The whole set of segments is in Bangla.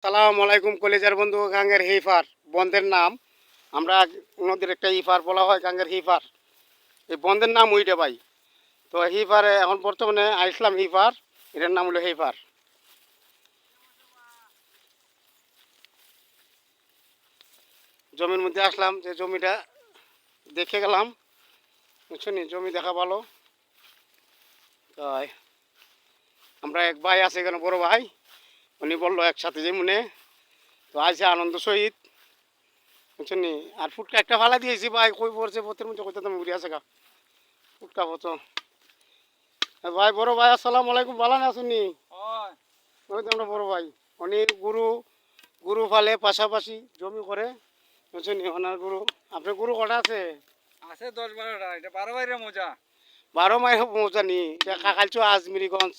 আসসালামু আলাইকুম কলেজের বন্ধু গাঙ্গের হিফার বন্ধের নাম আমরা নদীর একটা হিফার বলা হয় গাঙ্গের হিফার। এই বন্ধের নাম উইডে ভাই। তো হিফারে এখন বর্তমানে আইসলাম হিফার, এটার নাম হলো হিফার। জমির মধ্যে আসলাম, যে জমিটা দেখে গেলাম, বুঝছেন, জমি দেখা ভালো। তাই আমরা এক ভাই আছে এখানে, বড় ভাই, উনি বললো একসাথে যে মনে তো আইসে আনন্দ সহিত, বুঝছেন। আর ফুটকা একটা ফালা দিয়েছি ভাই, কই পড়ছে পথের মধ্যে, কোথাও তুমি উড়ে আছে গা ফুটকা পথ। ভাই বড় ভাই আসসালামু আলাইকুম, ভালো না শুনি? ওই তো আমরা বড় ভাই, উনি গুরু গুরু ফালে পাশাপাশি জমি করে, বুঝছেন। ওনার গুরু, আপনার গুরু কটা আছে? আছে 10-12টা। এটা 12 বাইরে মজা। 12 মাইল মৌজা নি, কাকালচু আজমিরিগঞ্জ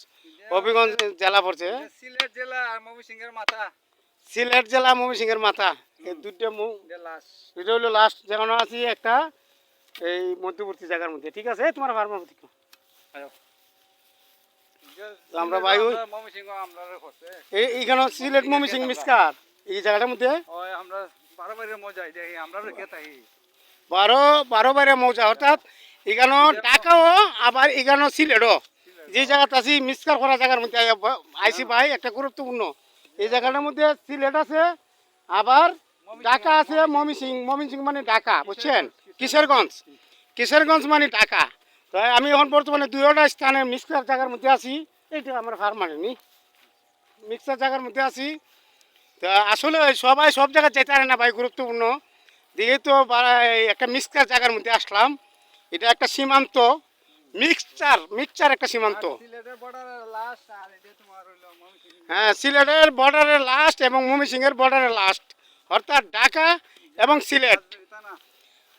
হবিগঞ্জ জেলা পড়ছে। এটা সিলেট জেলা আর ময়মনসিংহের মাথা। সিলেট জেলা ময়মনসিংহের মাথা, এই দুইটা এটা লাশ। এটা হলো লাস্ট যেখানে আছি একটা এই মধ্যবর্তী জায়গার মধ্যে। ঠিক আছে, তোমার ফার্মার মধ্যে আমরা ভাই ওই ময়মনসিংহ আমরা করছে। এইখানে সিলেট ময়মনসিংহ মিসকার এই জায়গাটার মধ্যে ওই আমরা 12 বাইরে মজা দেখি আমরা কে তাই। 12 মৌজা, অর্থাৎ এখানো ঢাকাও আবার এখানো সিলেটও। যে জায়গাতে আছি মিসকার করা জায়গার মধ্যে আইসি ভাই, একটা গুরুত্বপূর্ণ এই জায়গাটার মধ্যে সিলেট আছে, আবার ঢাকা আছে, ময়মনসিংহ মানে ঢাকা, বুঝছেন, কিশোরগঞ্জ মানে ঢাকা। তো আমি এখন বর্তমানে দুইটা স্থানে মিক্সার জায়গার মধ্যে আছি। এইটা আমার ফার্মার নি, মিক্সার জায়গার মধ্যে আছি। তা আসলে সবাই সব জায়গায় যেতে পারে না ভাই, গুরুত্বপূর্ণ দিয়ে তো একটা মিক্সার জায়গার মধ্যে আসলাম। এটা একটা সীমান্ত, মিক্সচার একটা সীমান্ত। সিলেটের বর্ডারের লাশ আর এটা তোমার হলো ময়মনসিংহ। হ্যাঁ, সিলেটের বর্ডারের লাস্ট এবং ময়মনসিংহের বর্ডারের লাস্ট, অর্থাৎ ঢাকা এবং সিলেট।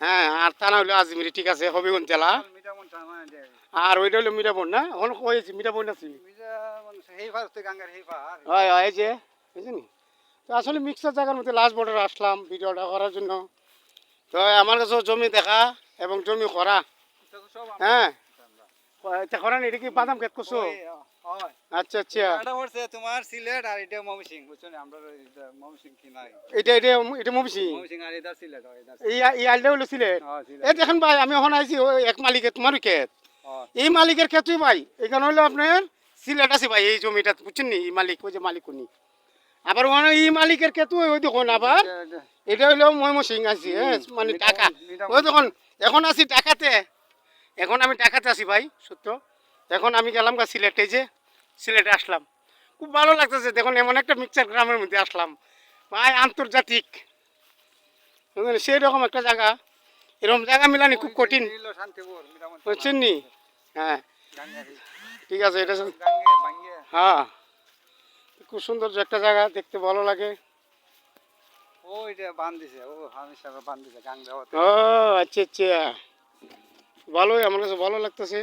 হ্যাঁ, আর থানা হলো আজমিরি। ঠিক আছে, হবিগঞ্জ জেলা। মিটামন থানা এটা। আর ওইটা হলো মিরাবন না, এখন কয়েছি মিরাবন আছি। মিটামন এই ফারতে গাঙ্গার এই ফার। হয় হয়, এই যে বুঝলি। তো আসলে মিক্সার জায়গার মধ্যে লাস্ট বর্ডারে আসলাম ভিডিওটা করার জন্য। তো আমার কাছে জমি দেখা এবং জমি করা। এটা তো সব হ্যাঁ, আমরা। এটা করেন, এটা কি বাদাম ক্ষেত করছো? ওই হয়। আচ্ছা আচ্ছা, এটা হচ্ছে তোমার সিলেট আর এটা ময়মনসিংহ, বুঝছো না? আমরা এটা ময়মনসিংহ কি নাই। এটা এটা এটা মবিসি ময়মনসিংহ আর এটা সিলেট হয় এটা। এই আলটা হলো সিলেট। হ্যাঁ সিলেট। এই দেখেন ভাই, আমি এখন আইছি ওই এক মালিকের, তোমারই ক্ষেত। হ্যাঁ। এই মালিকের ক্ষেত্রে ভাই, এখানে হলো আপনার সিলেট আছে ভাই, এই জমিটা, বুঝছেন নি? এই মালিক, ওই যে মালিক উনি। আবার ওখানে এই মালিকের ক্ষেত্রে ওই দেখুন আবার এটা হলো ময়মনসিংহ আছি, হ্যাঁ, মানে ঢাকা। ওই দেখুন এখন আছি ঢাকাতে, এখন আমি ঢাকাতে আছি ভাই, সত্য। এখন আমি গেলাম গা সিলেটে, যে সিলেটে আসলাম, খুব ভালো লাগতেছে। দেখুন এমন একটা মিক্সচার গ্রামের মধ্যে আসলাম ভাই, আন্তর্জাতিক, বুঝলেন, সেই রকম একটা জায়গা। এরকম জায়গা মিলানি খুব কঠিন, শান্তিপুর মিটামন বুঝছেন নি? হ্যাঁ, গাঙ্গারি ঠিক আছে, এটা গাঙ্গে ভাঙ্গে। হ্যাঁ, খুব সুন্দর একটা জায়গা, দেখতে ভালো লাগে। ও এটা বান দিছে, ও হামিদ সাহেব বান দিছে গাঙ্গা হতে। ও আচ্ছা আচ্ছা, ভালোই, আমার কাছে ভালো লাগতেছে,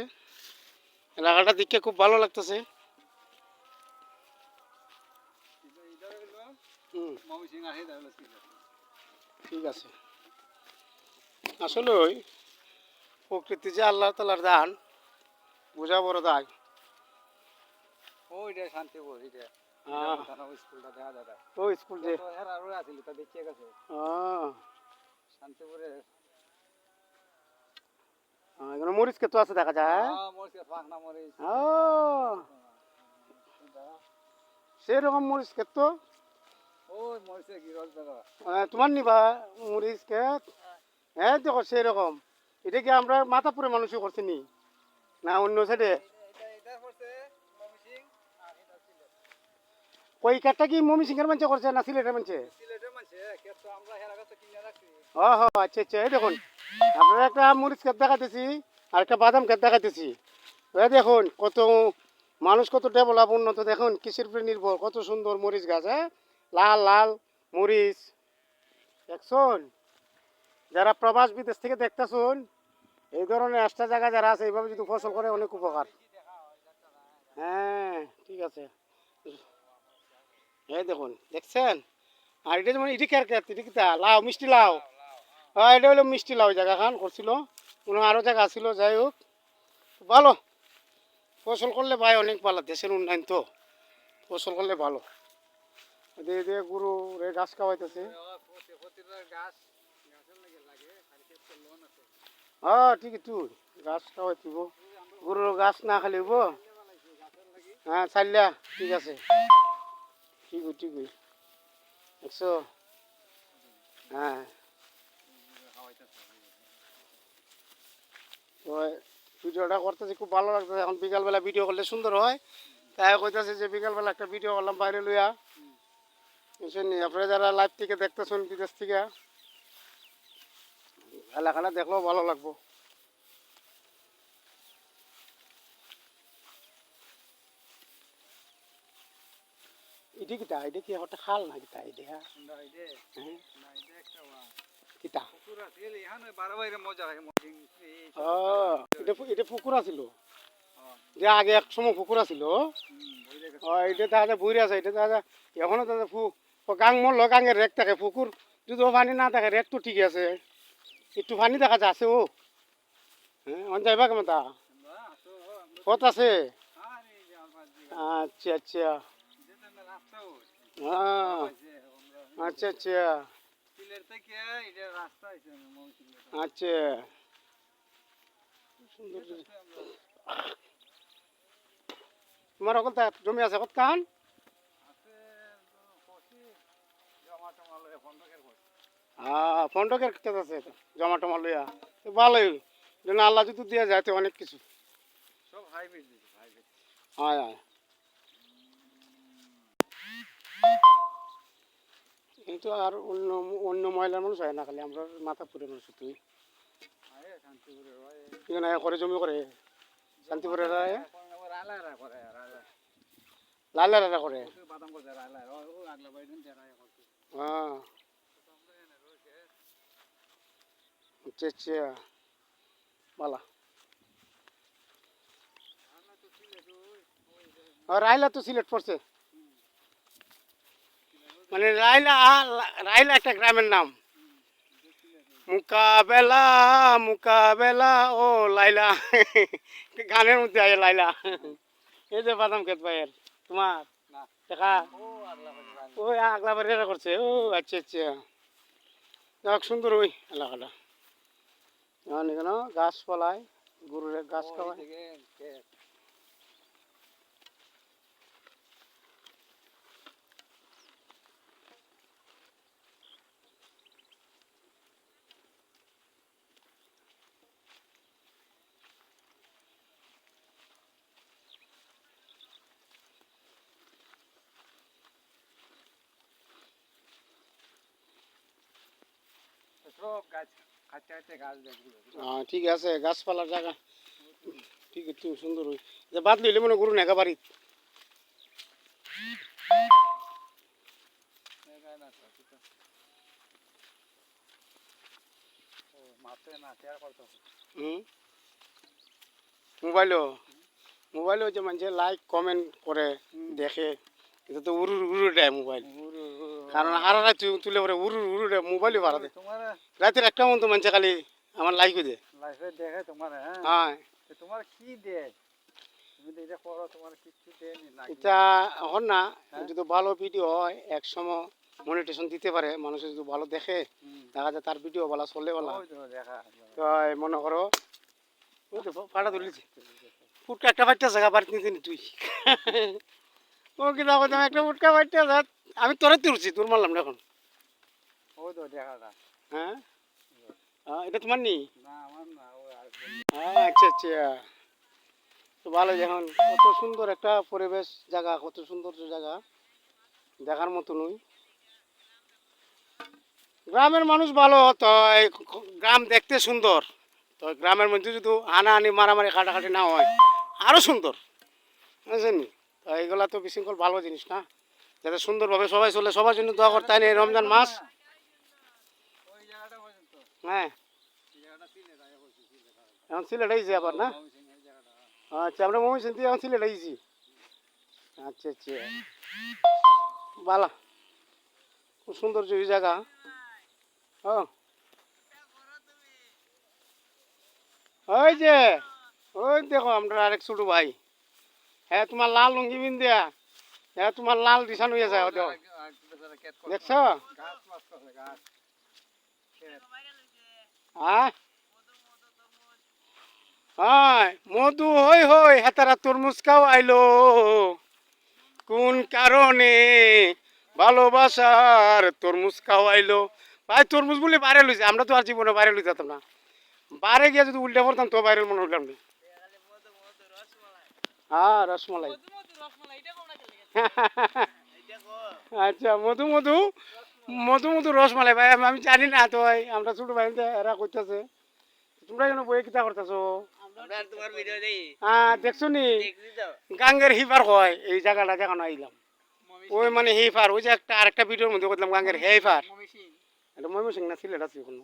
জায়গাটা দেখতে খুব ভালো লাগতেছে। এটা হলো হুম, ময়মনসিংহ আর এটা হলো সিলেট। ঠিক আছে। আসলে ওই প্রকৃতি যে আল্লাহ তালার দান, বোঝা বড় দায়। ও এটা শান্তিপুর এটা। হ্যাঁ, থানা ওই স্কুলটা দেখা যায়। ও স্কুল যে, তো এর আরো আছিল তা দেখিয়ে গেছে শান্তিপুরে। এখানে মরিচ ক্ষেত আছে দেখা যায়। হ্যাঁ মরিচ ফাঁকনা মরিচ। ও সেরকম মরিচ ক্ষেত তো ওই মরিচে গিরল দাদা। তোমার নিবা মরিচ ক্ষেত। হ্যাঁ দেখো সেরকম, এটা কি আমরা মাথাপুরে মানুষই করছি নি, না অন্য সাইডে? এটা হচ্ছে ময়মনসিংহ আর এটা সিলেট। ওই ক্ষেতটা কি ময়মনসিংহের মানুষ করছে না সিলেটের মানুষ? সিলেটের মানুষে ক্ষেত তো আমরা হের কাছে কিনে রাখছি। ও হো, আচ্ছা আচ্ছা, এই দেখুন আপনারা একটা মরিচ ক্ষেত দেখাতেছি আর একটা বাদাম ক্ষেত দেখাতেছি। এই দেখুন কত মানুষ, কত ডেভেলপ, উন্নত, দেখুন কৃষির উপরে নির্ভর, কত সুন্দর মরিচ গাছ, হ্যাঁ, লাল লাল মরিচ দেখুন। যারা প্রবাস বিদেশ থেকে দেখতেছুন, এই ধরনের একটা জায়গা যারা আছে এইভাবে যদি ফসল করে অনেক উপকার। হ্যাঁ ঠিক আছে, এই দেখুন দেখছেন। আর এটা যেমন ইটি খের, এটা কি লাউ, মিষ্টি লাউ। হ্যাঁ, এটা হলো মিষ্টি লাউ জায়গা খান করছিল, কোনো আরও জায়গা ছিল, যাই হোক ভালো ফসল করলে ভাই অনেক ভালো, দেশের উন্নয়ন তো, ফসল করলে ভালো। দিয়ে দিয়ে গরু রে ঘাস খাওয়াইতেছে। হ্যাঁ ঠিকই তুই ঘাস খাওয়াই দিব, গরুর ঘাস না খালি হইব। হ্যাঁ চাইলা ঠিক আছে, ঠিকই ঠিকই দেখছো। হ্যাঁ তো ভিডিওটা করতেছি খুব ভালো লাগতেছে, এখন বিকালবেলা ভিডিও করলে সুন্দর হয়, তাই কইতাছে যে বিকালবেলা একটা ভিডিও করলাম বাইরে লইয়া। বুঝছেন নি? আপনারা যারা লাইভ থেকে দেখতেছেন বিদেশ থেকে, এলাকাটা দেখলেও ভালো লাগবো। এটা কিটা, এটা কি একটা খাল না কিটা এটা? হ্যাঁ কিটা? ও এটা পুকুর আছিল, যে আগে এক সময় পুকুর আছিল। এটা দেখা যায় বইরে আছে, এটা দেখা যায় এখনো দেখা যায় গাং মরলো, গাঙের রেক থাকে, পুকুর যদি পানি না থাকে রেক তো ঠিক আছে, একটু পানি দেখা যায় আছে। ও হ্যাঁ অন যাইবা কেমন তা কত আছে? আচ্ছা আচ্ছা হ্যাঁ আচ্ছা আচ্ছা আচ্ছা সুন্দর। তোমার ওখান জমি আছে কত কান? হ্যাঁ ফন্ডকের ক্ষেত আছে জমা টমা লইয়া, তো ভালোই যেন আল্লাহ যদি দিয়ে যায় তো অনেক কিছু। হ্যাঁ হ্যাঁ এই তো আর অন্য অন্য মহিলার মানুষ হয় না, খালি আমরা মাথাপুরের মানুষ। তুই এখানে করে জমি করে শান্তিপুরের লাইলারা করে। হ্যাঁ আচ্ছা আচ্ছা বালা। রাইলা তো সিলেট পড়ছে, মানে রাইলা রাইলা একটা গ্রামের নাম। মুকাবেলা মুকাবেলা ও লাইলা গানের মধ্যে আয় লাইলা। এই যে বাদাম খেত ভাইয়ের তোমার দেখা ওই আগলা বাড়ি করছে। ও আচ্ছা আচ্ছা যাক সুন্দর ওই এলাকাটা, এখানে গাছপালায় গরুর গাছ খাওয়ায়। ঠিক আছে গাছপালার জায়গা ঠিক একটু সুন্দর ওই যে বাদ লইলে মনে গরু নেগা বাড়ি। মোবাইলও মোবাইলও যে মানুষের লাইক কমেন্ট করে দেখে, এটা তো উড়ুর উড়ু দেয় মোবাইল, কারণ আর রাত তুলে পরে উড়ুর উড়ু দেয় মোবাইলই ভাড়া দেয়। রাতের একটা মতো মানুষে খালি আমার লাইক দেয় দেখে তোমার। হ্যাঁ তোমার কি দেয়? তুমি তো এটা করো, তোমার কিছু দেয়নি না? এটা এখন না, যদি ভালো ভিডিও হয় এক সময় মনিটেশন দিতে পারে, মানুষের যদি ভালো দেখে দেখা যায় তার ভিডিও ভালো চলে ভালো। তো মনে করো ওই তো পাটা তুলেছি ফুটকা একটা বাচ্চা জায়গা বাড়ি নিতে তুই ও কি দেখো তুমি একটা ফুটকা বাচ্চা আমি তোরে তুলছি, তোর মারলাম না এখন। ওই তো দেখাটা। হ্যাঁ এটা তোমার নি? না আমার না, ওই আচ্ছা আচ্ছা তো ভালো। এখন কত সুন্দর একটা পরিবেশ জায়গা, কত সুন্দর জায়গা দেখার মতো নই। গ্রামের মানুষ ভালো তো গ্রাম দেখতে সুন্দর, তো গ্রামের মধ্যে যদি হানাহানি মারামারি কাটাকাটি না হয় আরও সুন্দর, বুঝছেন? তো এইগুলা তো বিশৃঙ্খল ভালো জিনিস না, যাতে সুন্দরভাবে সবাই চলে, সবার জন্য দোয়া করতে হয় এই রমজান মাস। হ্যাঁ এখন সিলেট আইছি আবার না? আচ্ছা আমরা ময়মনসিংহ থেকে এখন সিলেট আইছি। আচ্ছা আচ্ছা বালা, খুব সৌন্দর্য এই জায়গা। ও ওই যে ওই দেখো আমরা আরেক ছোট ভাই, হ্যাঁ তোমার লাল লুঙ্গি বিন দেয়া, হ্যাঁ তোমার লাল দিশান হয়ে যায় দেখো। একটু বেচারা ক্ষেত করতো। দেখছো গাছ বাঁচতেছে, গাছ। ক্ষেত। হ্যাঁ হয় মধু হই হই হাতারা তরমুজ খাও আইলো কোন কারণে ভালোবাসার তরমুজ খাওয়াইলো ভাই তরমুজ বলে বাইরে লইছে আমরা তো আর জীবনে বাইরে লই যেতাম না বাইরে গিয়ে যদি উল্টা পড়তাম তো বাইরের মনে হইলাম না হ্যাঁ রসমালাই আচ্ছা মধু মধু মধু মধু রসমালাই ভাই আমি জানি না তো ভাই আমরা ছোট ভাই এরা কইতাছে তোমরা কেন বই কিতা করতেছো আমরা তোমার ভিডিও দেই হ্যাঁ দেখছো নি দেখছি তো গাঙ্গের হিপার হয় এই জায়গাটা দেখানো আইলাম ওই মানে হেইফার ওই যে একটা আরেকটা ভিডিওর মধ্যে বললাম গাঙ্গের হেইফার এটা ময়মনসিং না সিলেট আছে এখন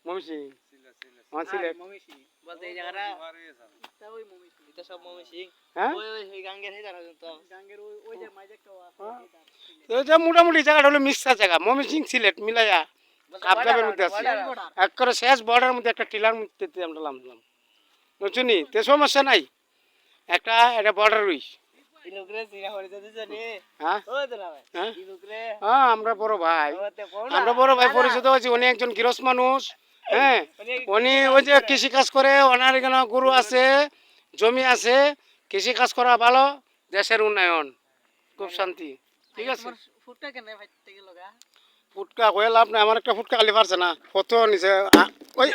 ময়মনসিং আমার সিলেট বলতে এই জায়গাটা বাড়ি আছে। এটা সব মমি সিং হ্যাঁ ওই ওই ওই গাঙ্গের হেদার তো তো এটা মোটামুটি জায়গাটা হলো মিক্সার জায়গা ময়মনসিং সিলেট মিলাইয়া কাপড়ের মধ্যে আছে একবারে শেষ বর্ডারের মধ্যে একটা টিলার মধ্যে আমরা নামলাম বুঝছো নি তে সমস্যা নাই একটা এটা বর্ডার রইস ইনুকরে সিরা হরে দিছে রে হ্যাঁ ও তোরা ভাই হ্যাঁ ইনুকরে হ্যাঁ আমরা বড় ভাই ওতে কোন আমরা বড় ভাই পরিচিত হয়েছি উনি একজন গৃহস্থ মানুষ হ্যাঁ উনি ওই যে কৃষি কাজ করে ওনার এখানে গরু আছে জমি আছে কৃষি কাজ করা ভালো দেশের উন্নয়ন খুব শান্তি ঠিক আছে ফুটটা কেন ভাইতে গেল গা ফুটকা হয়ে লাভ নাই আমার একটা ফুটকা খালি পারছে না কত নিচে ওই